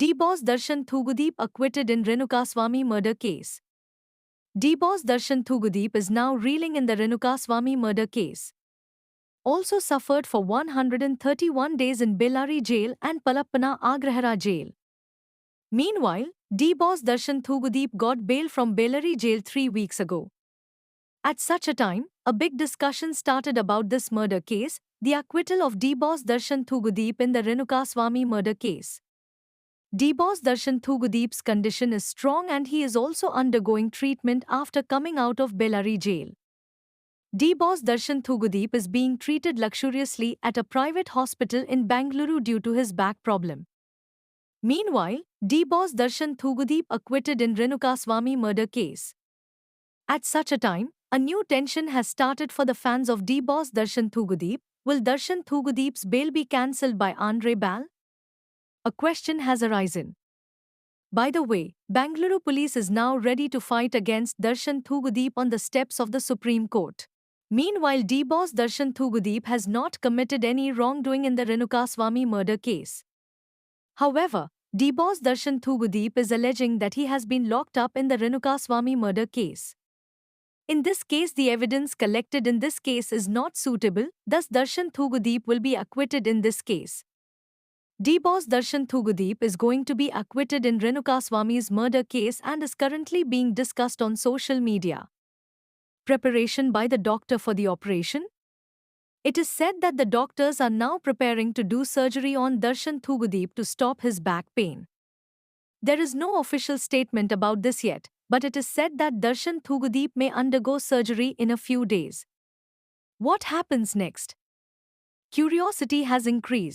D-Boss Darshan Thugudeep acquitted in Renukaswamy murder case. D-Boss Darshan Thugudeep is now reeling in the Renukaswamy murder case. Also suffered for 131 days in Bellary jail and Palappana Agrahara jail. Meanwhile, D-Boss Darshan Thugudeep got bail from Bellary jail 3 weeks ago. At such a time, a big discussion started about this murder case, the acquittal of D-Boss Darshan Thugudeep in the Renukaswamy murder case. D-Boss Darshan Thugudeep's condition is strong and he is also undergoing treatment after coming out of Bellary jail. D-Boss Darshan Thugudeep is being treated luxuriously at a private hospital in Bangalore due to his back problem. Meanwhile, D-Boss Darshan Thugudeep acquitted in Renukaswamy murder case. At such a time, a new tension has started for the fans of D-Boss Darshan Thugudeep. Will Darshan Thugudeep's bail be cancelled by Andre Bal? A question has arisen. By the way, Bangalore police is now ready to fight against Darshan Thugudeep on the steps of the Supreme Court. Meanwhile, D-Boss Darshan Thugudeep has not committed any wrongdoing in the Renukaswamy murder case. However, D-Boss Darshan Thugudeep is alleging that he has been locked up in the Renukaswamy murder case. In this case, the evidence collected in this case is not suitable, thus Darshan Thugudeep will be acquitted in this case. D-Boss Darshan Thugudeep is going to be acquitted in Renukaswamy's murder case and is currently being discussed on social media. Preparation by the doctor for the operation? It is said that the doctors are now preparing to do surgery on Darshan Thugudeep to stop his back pain. There is no official statement about this yet, but it is said that Darshan Thugudeep may undergo surgery in a few days. What happens next? Curiosity has increased.